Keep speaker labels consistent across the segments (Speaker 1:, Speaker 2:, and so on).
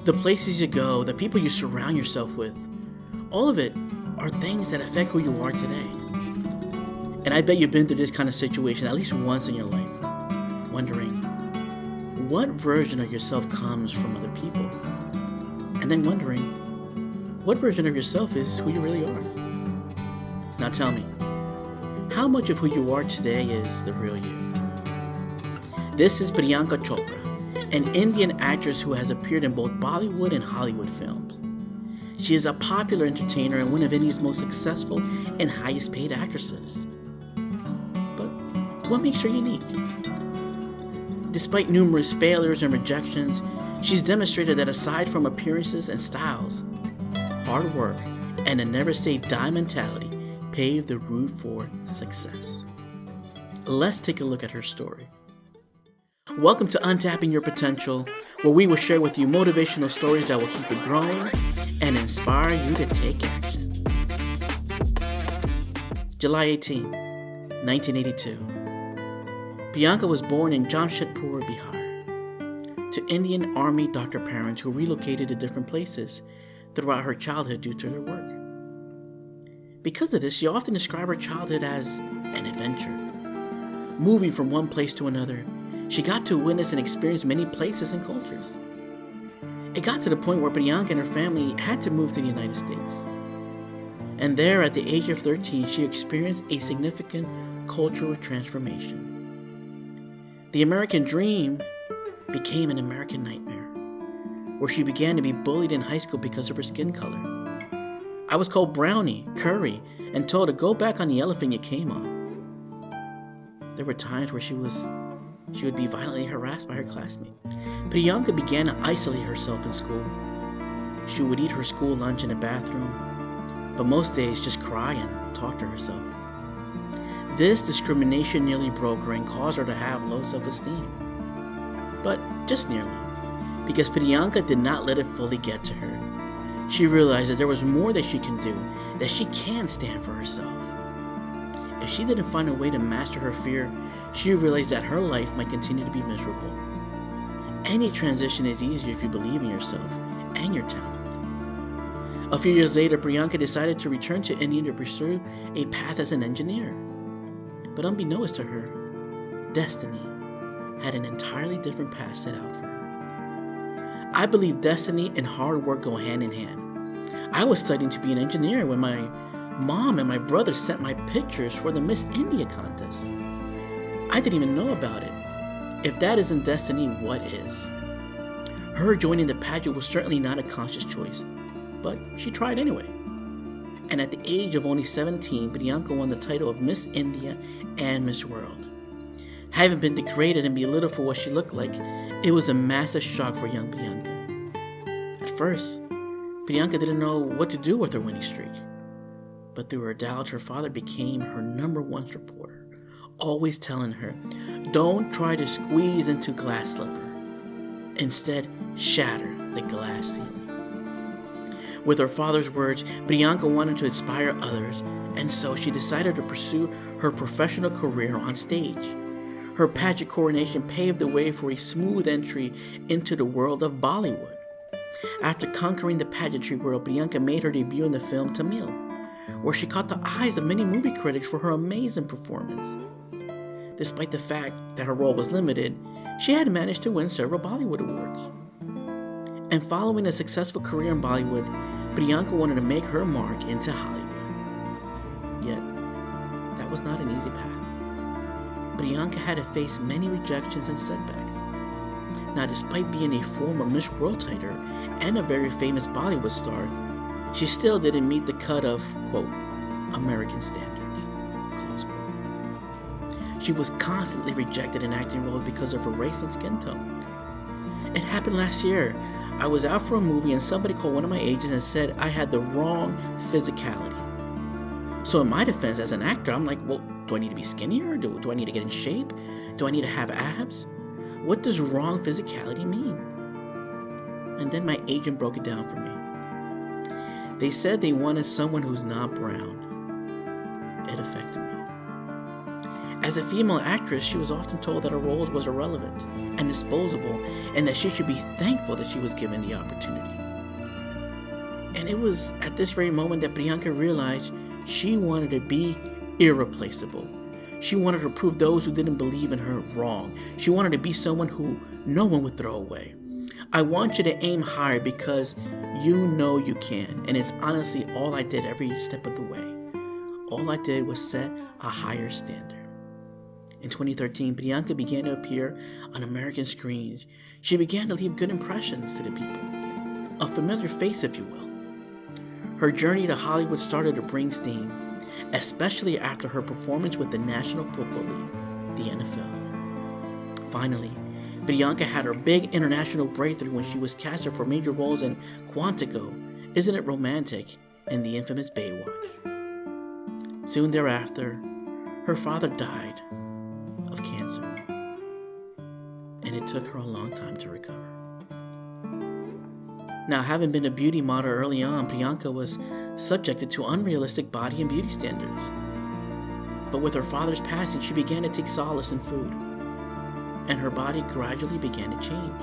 Speaker 1: The places you go, the people you surround yourself with, all of it are things that affect who you are today. And I bet you've been through this kind of situation at least once in your life, wondering what version of yourself comes from other people, and then wondering what version of yourself is who you really are. Now tell me, how much of who you are today is the real you? This is Priyanka Chopra, an Indian actress who has appeared in both Bollywood and Hollywood films. She is a popular entertainer and one of India's most successful and highest paid actresses. But what makes her unique? Despite numerous failures and rejections, she's demonstrated that aside from appearances and styles, hard work and a never say die mentality paved the route for success. Let's take a look at her story. Welcome to Untapping Your Potential, where we will share with you motivational stories that will keep you growing and inspire you to take action. July 18, 1982. Priyanka was born in Jamshedpur, Bihar, to Indian Army doctor parents who relocated to different places throughout her childhood due to their work. Because of this, she often described her childhood as an adventure. Moving from one place to another, she got to witness and experience many places and cultures. It got to the point where Priyanka and her family had to move to the United States. And there, at the age of 13, she experienced a significant cultural transformation. The American dream became an American nightmare, where she began to be bullied in high school because of her skin color. I was called Brownie, Curry, and told to go back on the elephant you came on. There were times where she would be violently harassed by her classmates. Priyanka began to isolate herself in school. She would eat her school lunch in the bathroom, but most days just cry and talk to herself. This discrimination nearly broke her and caused her to have low self-esteem. But just nearly, because Priyanka did not let it fully get to her. She realized that there was more that she can do, that she can stand for herself. If she didn't find a way to master her fear, she realized that her life might continue to be miserable. Any transition is easier if you believe in yourself and your talent. A few years later, Priyanka decided to return to India to pursue a path as an engineer. But unbeknownst to her, destiny had an entirely different path set out for her. I believe destiny and hard work go hand in hand. I was studying to be an engineer when my mom and my brother sent my pictures for the Miss India contest. I didn't even know about it. If that isn't destiny, what is? Her joining the pageant was certainly not a conscious choice, but she tried anyway. And at the age of only 17, Priyanka won the title of Miss India and Miss World. Having been degraded and belittled for what she looked like, it was a massive shock for young Priyanka. At first, Priyanka didn't know what to do with her winning streak. But through her doubt, her father became her number one supporter, always telling her, don't try to squeeze into glass slipper. Instead, shatter the glass ceiling. With her father's words, Priyanka wanted to inspire others, and so she decided to pursue her professional career on stage. Her pageant coronation paved the way for a smooth entry into the world of Bollywood. After conquering the pageantry world, Priyanka made her debut in the film Tamil, where she caught the eyes of many movie critics for her amazing performance. Despite the fact that her role was limited, she had managed to win several Bollywood awards. And following a successful career in Bollywood, Priyanka wanted to make her mark into Hollywood. Yet, that was not an easy path. Priyanka had to face many rejections and setbacks. Now, despite being a former Miss World title and a very famous Bollywood star, she still didn't meet the cut of, quote, American standards, close quote. She was constantly rejected in acting roles because of her race and skin tone. It happened last year. I was out for a movie and somebody called one of my agents and said I had the wrong physicality. So in my defense as an actor, I'm like, well, do I need to be skinnier? Do I need to get in shape? Do I need to have abs? What does wrong physicality mean? And then my agent broke it down for me. They said they wanted someone who's not brown. It affected me. As a female actress, she was often told that her role was irrelevant and disposable, and that she should be thankful that she was given the opportunity. And it was at this very moment that Priyanka realized she wanted to be irreplaceable. She wanted to prove those who didn't believe in her wrong. She wanted to be someone who no one would throw away. I want you to aim higher because you know you can. And it's honestly all I did every step of the way. All I did was set a higher standard. In 2013, Priyanka began to appear on American screens. She began to leave good impressions to the people. A familiar face, if you will. Her journey to Hollywood started to bring steam, especially after her performance with the National Football League, the NFL. Finally, Priyanka had her big international breakthrough when she was casted for major roles in Quantico, Isn't It Romantic, and the infamous Baywatch. Soon thereafter, her father died of cancer, and it took her a long time to recover. Now, having been a beauty model early on, Priyanka was subjected to unrealistic body and beauty standards. But with her father's passing, she began to take solace in food, and her body gradually began to change.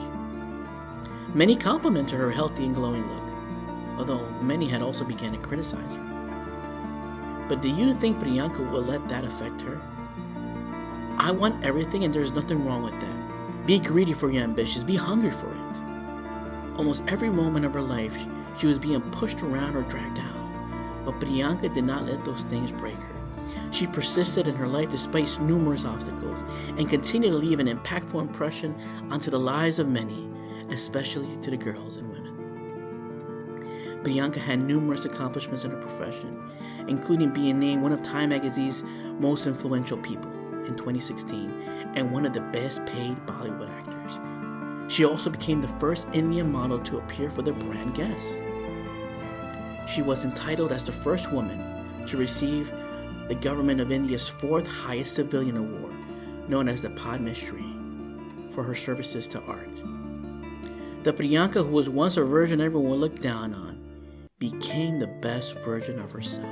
Speaker 1: Many complimented her healthy and glowing look, although many had also begun to criticize her. But do you think Priyanka will let that affect her? I want everything, and there's nothing wrong with that. Be greedy for your ambitions. Be hungry for it. Almost every moment of her life, she was being pushed around or dragged down. But Priyanka did not let those things break her. She persisted in her life despite numerous obstacles and continued to leave an impactful impression onto the lives of many, especially to the girls and women. Priyanka had numerous accomplishments in her profession, including being named one of Time Magazine's most influential people in 2016 and one of the best paid Bollywood actors. She also became the first Indian model to appear for the brand Guess. She was entitled as the first woman to receive the government of India's fourth highest civilian award, known as the Padma Shri, for her services to art. The Priyanka who was once a version everyone looked down on became the best version of herself.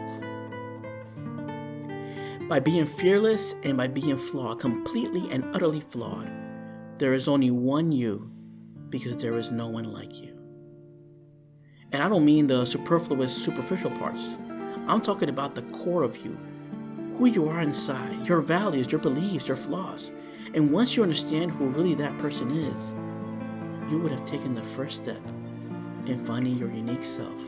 Speaker 1: By being fearless and by being flawed, completely and utterly flawed, there is only one you, because there is no one like you. And I don't mean the superficial parts. I'm talking about the core of you, who you are inside, your values, your beliefs, your flaws. And once you understand who really that person is, you would have taken the first step in finding your unique self.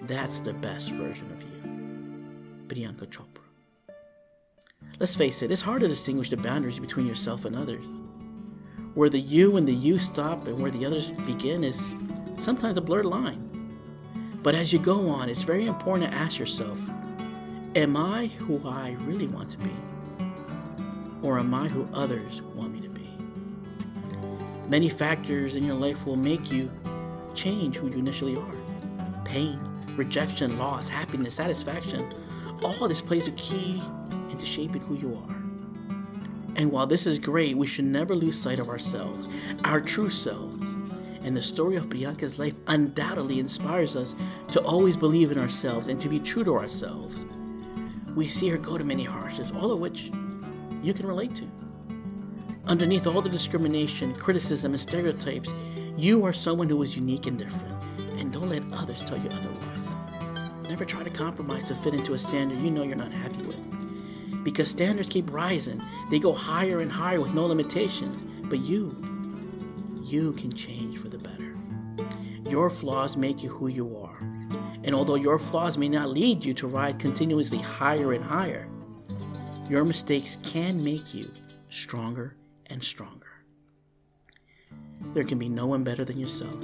Speaker 1: That's the best version of you. Priyanka Chopra. Let's face it, it's hard to distinguish the boundaries between yourself and others. Where the you and the you stop and where the others begin is sometimes a blurred line. But as you go on, it's very important to ask yourself, am I who I really want to be? Or am I who others want me to be? Many factors in your life will make you change who you initially are. Pain, rejection, loss, happiness, satisfaction, all this plays a key into shaping who you are. And while this is great, we should never lose sight of ourselves, our true selves. And the story of Priyanka's life undoubtedly inspires us to always believe in ourselves and to be true to ourselves. We see her go to many hardships, all of which you can relate to. Underneath all the discrimination, criticism, and stereotypes, you are someone who is unique and different. And don't let others tell you otherwise. Never try to compromise to fit into a standard you know you're not happy with. Because standards keep rising. They go higher and higher with no limitations. But you can change for the better. Your flaws make you who you are. And although your flaws may not lead you to rise continuously higher and higher, your mistakes can make you stronger and stronger. There can be no one better than yourself.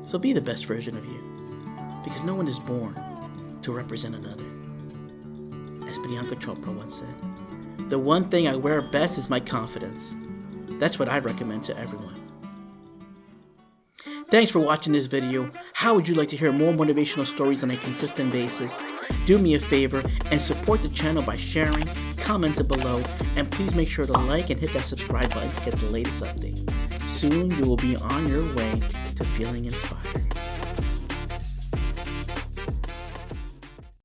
Speaker 1: So be the best version of you, because no one is born to represent another. As Priyanka Chopra once said, the one thing I wear best is my confidence. That's what I'd recommend to everyone. Thanks for watching this video. How would you like to hear more motivational stories on a consistent basis? Do me a favor and support the channel by sharing, commenting below, and please make sure to like and hit that subscribe button to get the latest update. Soon you will be on your way to feeling inspired.